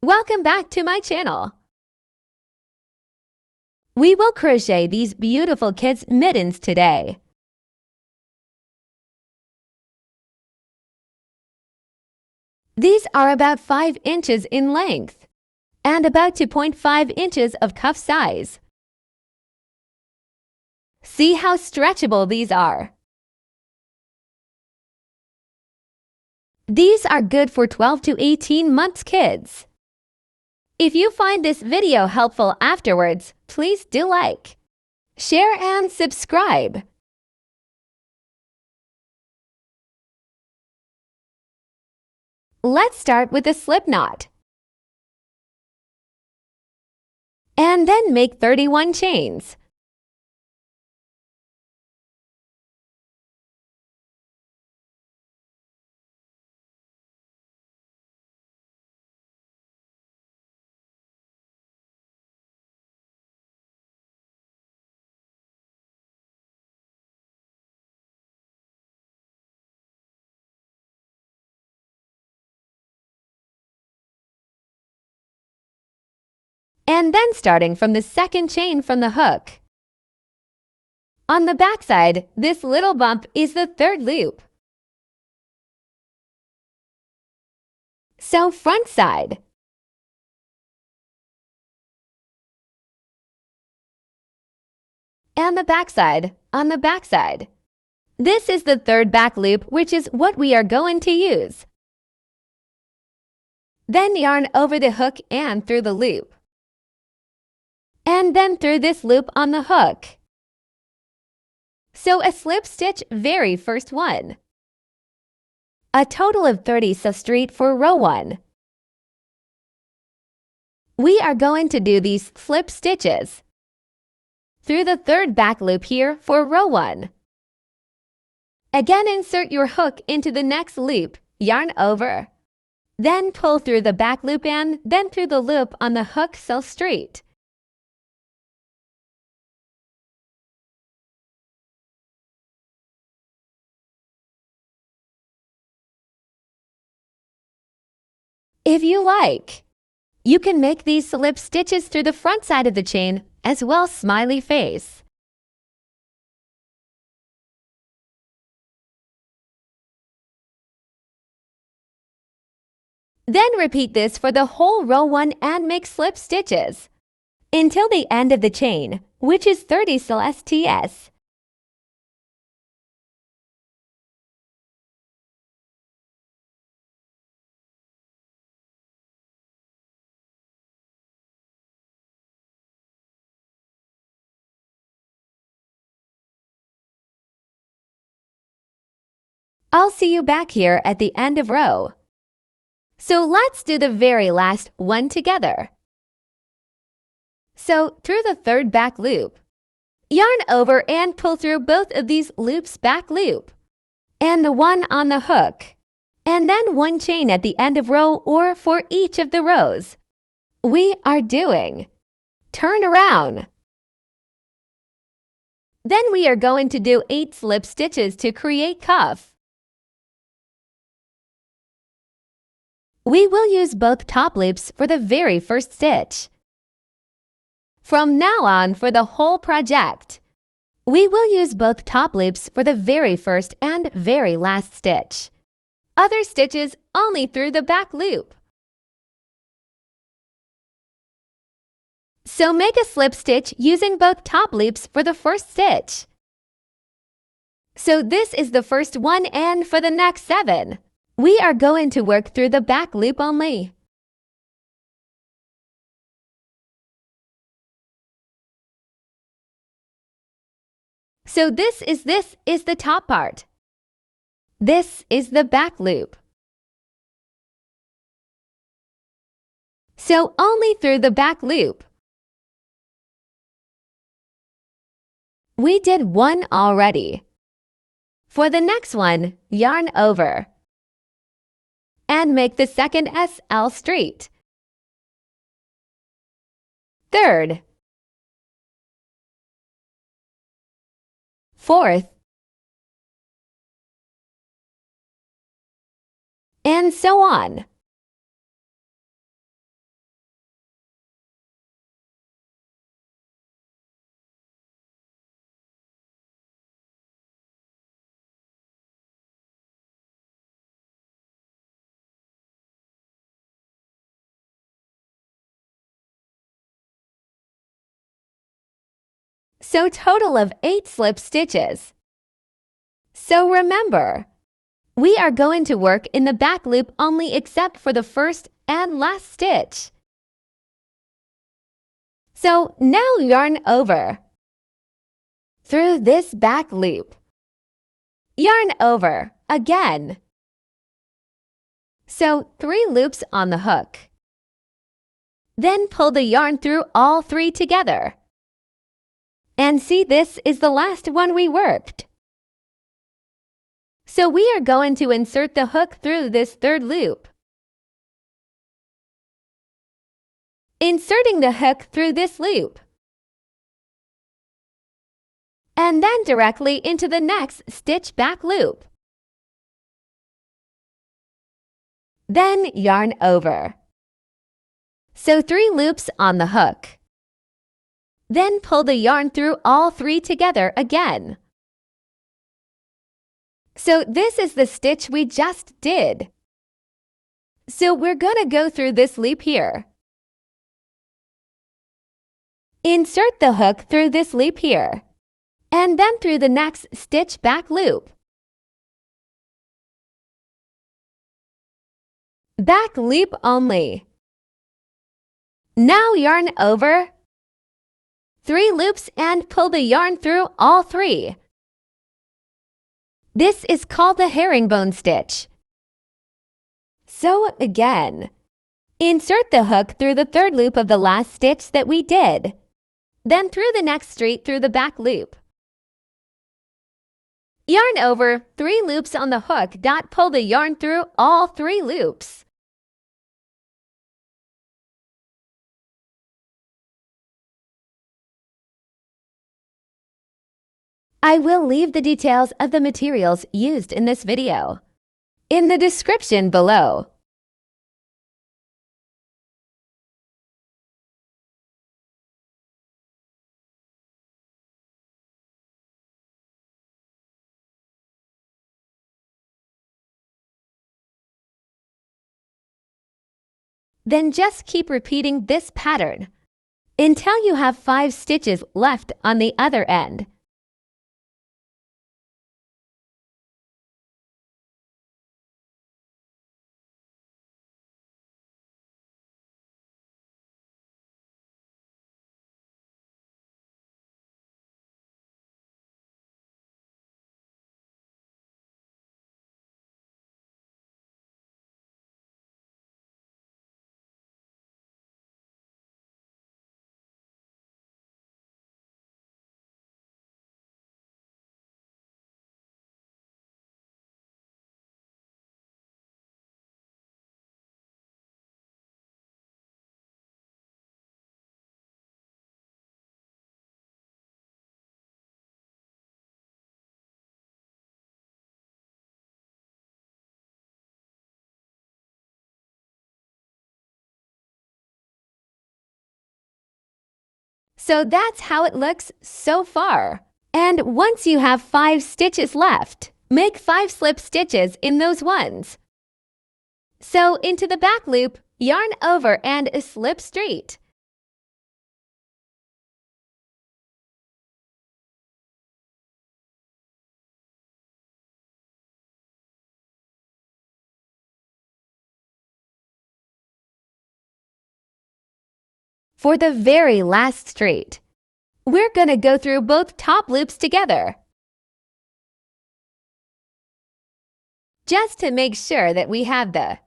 Welcome back to my channel. We will crochet these beautiful kids' mittens today. These are about 5 inches in length and about 2.5 inches of cuff size. See how stretchable these are. These are good for 12 to 18 months kids. If you find this video helpful afterwards, please do like, share and subscribe. Let's start with a slip knot. And then make 31 chains. And then starting from the second chain from the hook. On the back side, this little bump is the third loop. So front side. And the back side on the back side. This is the third back loop, which is what we are going to use. Then yarn over the hook and through the loop. And then through this loop on the hook. So a slip stitch very first one. A total of 30 straight for row 1. We are going to do these slip stitches through the third back loop here for row 1. Again, insert your hook into the next loop, yarn over. Then pull through the back loop and then through the loop on the hook so straight. If you like, you can make these slip stitches through the front side of the chain as well smiley face. Then repeat this for the whole row 1 and make slip stitches until the end of the chain, which is 30 STS. I'll see you back here at the end of row. So let's do the very last one together. So through the third back loop, yarn over and pull through both of these loops back loop, and the one on the hook, and then one chain at the end of row or for each of the rows. We are doing turn around. Then we are going to do 8 slip stitches to create cuff. We will use both top loops for the very first stitch. From now on for the whole project, we will use both top loops for the very first and very last stitch. Other stitches only through the back loop. So make a slip stitch using both top loops for the first stitch. So this is the first one, and for the next 7. We are going to work through the back loop only. So this is the top part. This is the back loop. So only through the back loop. We did one already. For the next one, yarn over. And make the second SL straight. Third, fourth, and so on. So total of 8 slip stitches. So remember, we are going to work in the back loop only except for the first and last stitch. So now yarn over through this back loop. Yarn over again. So 3 loops on the hook. Then pull the yarn through all 3 together. And see, this is the last one we worked. So we are going to insert the hook through this 3rd loop. Inserting the hook through this loop. And then directly into the next stitch back loop. Then yarn over. So 3 loops on the hook. Then pull the yarn through all 3 together again. So this is the stitch we just did. So we're going to go through this loop here. Insert the hook through this loop here, and then through the next stitch back loop. Back loop only. Now yarn over 3 loops and pull the yarn through all 3. This is called the herringbone stitch. So again, insert the hook through the 3rd loop of the last stitch that we did, then through the next straight through the back loop. Yarn over 3 loops on the hook. Pull the yarn through all 3 loops. I will leave the details of the materials used in this video in the description below. Then just keep repeating this pattern until you have 5 stitches left on the other end. So that's how it looks so far. And once you have 5 stitches left, make 5 slip stitches in those ones. So into the back loop, yarn over and slip straight. For the very last straight, we're going to go through both top loops together, just to make sure that we have the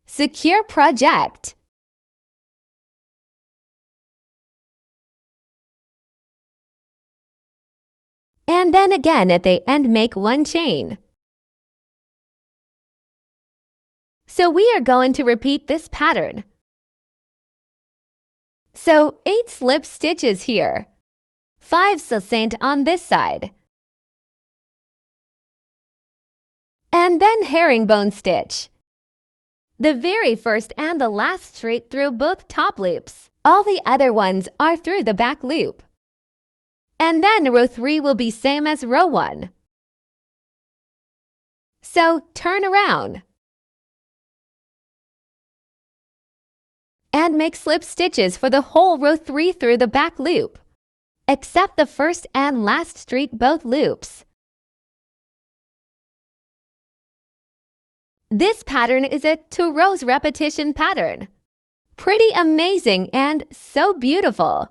secure project. And then again at the end, make 1 chain. So we are going to repeat this pattern. So 8 slip stitches here, 5 succinct on this side, and then herringbone stitch. The very first and the last straight through both top loops. All the other ones are through the back loop. And then row 3 will be same as row 1. So turn around and make slip stitches for the whole row 3 through the back loop. except the first and last streak both loops. This pattern is a 2 rows repetition pattern. Pretty amazing and so beautiful.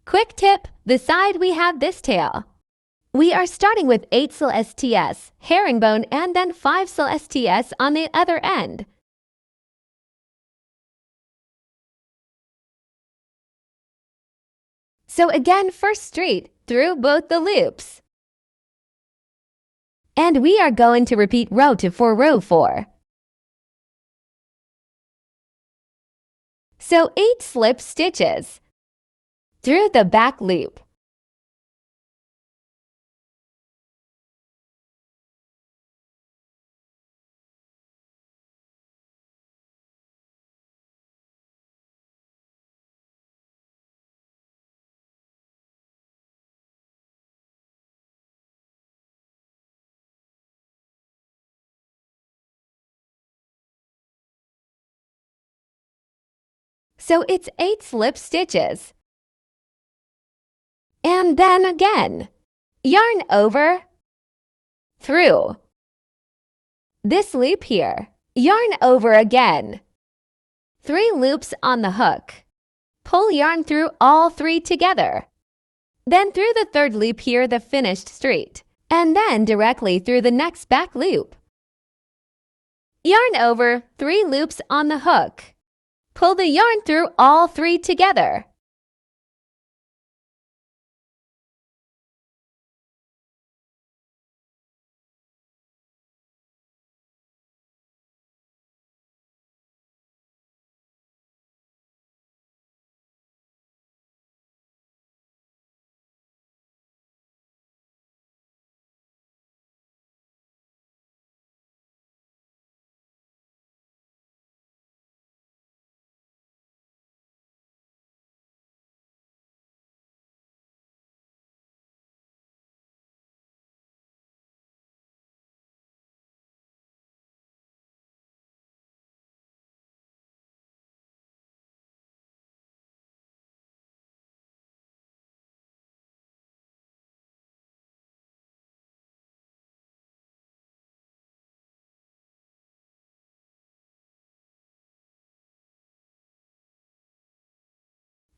Quick tip, the side we have this tail. We are starting with 8 STS, herringbone, and then 5 STS on the other end. So again, first straight through both the loops. And we are going to repeat row 2 for row 4. So 8 slip stitches through the back loop. So it's 8 slip stitches. And then again, yarn over, through. This loop here, yarn over again. 3 loops on the hook. Pull yarn through all 3 together. Then through the 3rd loop here, the finished straight, and then directly through the next back loop. Yarn over, 3 loops on the hook. Pull the yarn through all 3 together.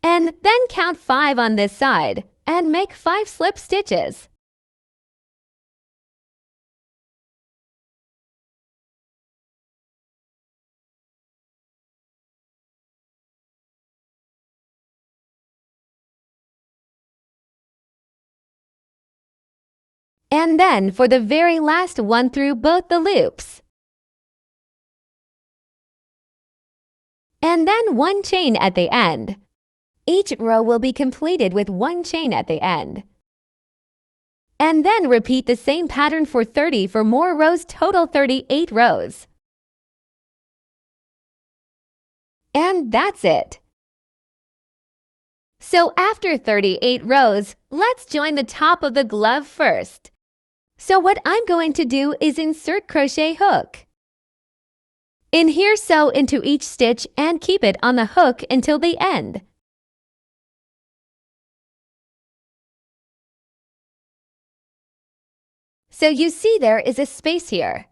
And then count 5 on this side and make 5 slip stitches. And then for the very last one through both the loops. And then 1 chain at the end. Each row will be completed with 1 chain at the end. And then repeat the same pattern for 30 for more rows, total 38 rows. And that's it. So after 38 rows, let's join the top of the glove first. So what I'm going to do is insert crochet hook. In here, sew into each stitch and keep it on the hook until the end. So you see there is a space here.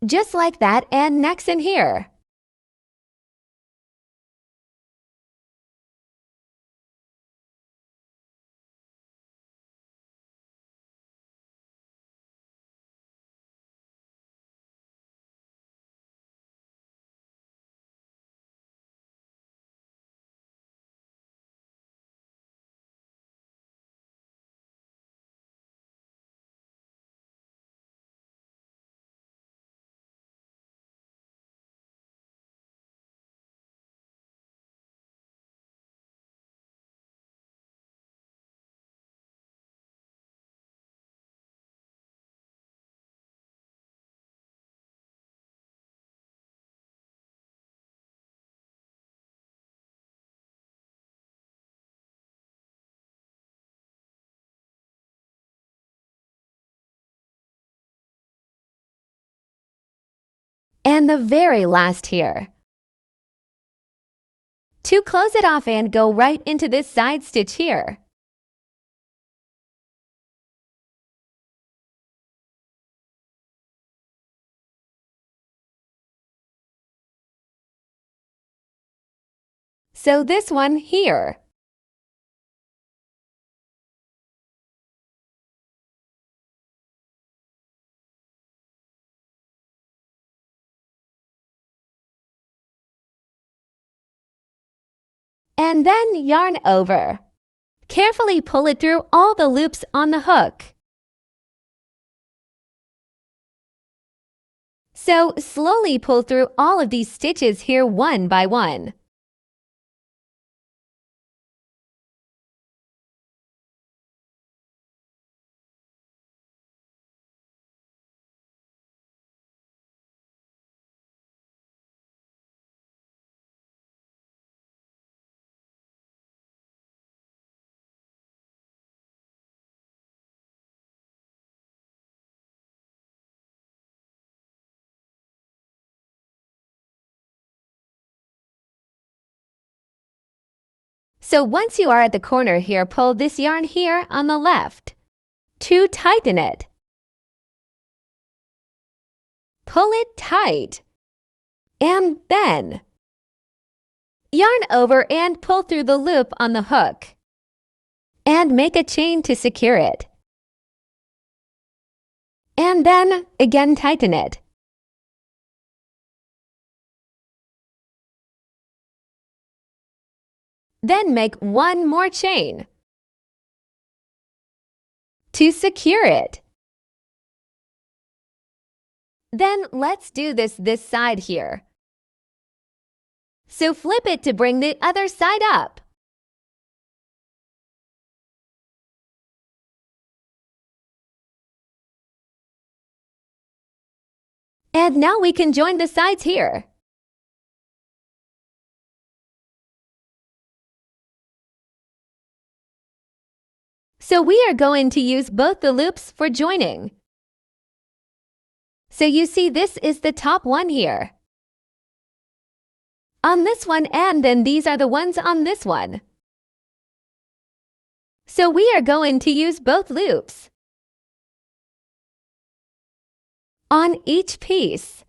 Just like that, and next in here. and the very last here. To close it off and go right into this side stitch here. So this one here. And then yarn over. Carefully pull it through all the loops on the hook. So slowly pull through all of these stitches here one by one. So once you are at the corner here, pull this yarn here on the left to tighten it. Pull it tight. And then yarn over and pull through the loop on the hook. And make a chain to secure it. And then again tighten it. Then make one more chain to secure it. Then let's do this side here. So flip it to bring the other side up. And now we can join the sides here. So we are going to use both the loops for joining. So you see this is the top one here. On this one, and then these are the ones on this one. So we are going to use both loops on each piece.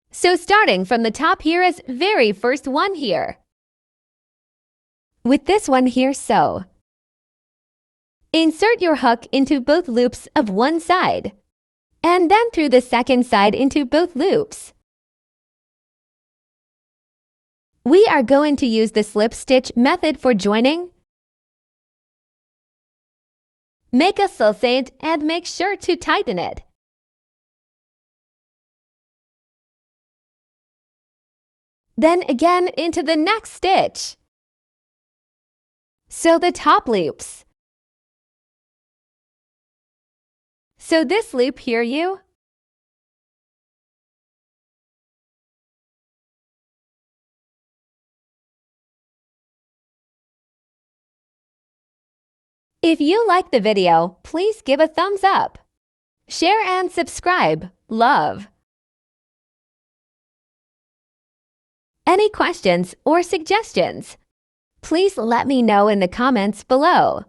So starting from the top here is very first one here. With this one here, so insert your hook into both loops of one side, and then through the second side into both loops. We are going to use the slip stitch method for joining. Make a sulcate and make sure to tighten it. Then again into the next stitch. So the top loops. So this loop here you. If you like the video, please give a thumbs up. Share and subscribe. Love. Any questions or suggestions? Please let me know in the comments below.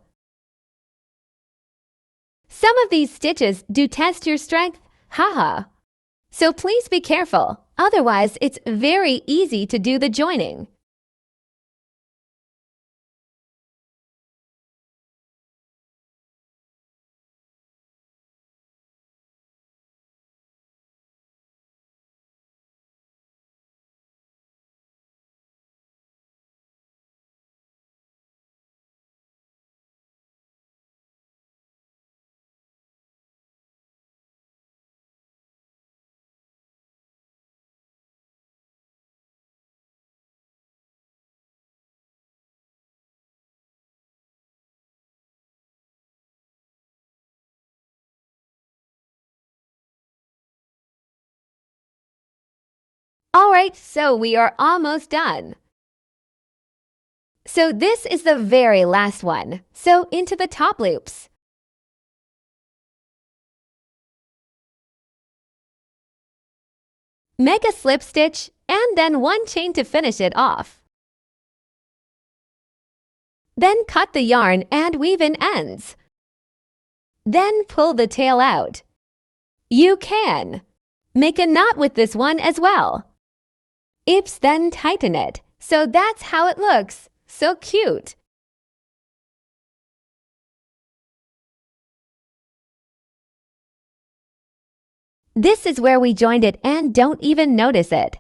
Some of these stitches do test your strength, haha. So please be careful, otherwise it's very easy to do the joining. Alright, so we are almost done. So this is the very last one. So into the top loops. Make a slip stitch and then one chain to finish it off. Then cut the yarn and weave in ends. Then pull the tail out. You can make a knot with this one as well. Oops, then tighten it. So that's how it looks. So cute. This is where we joined it and don't even notice it.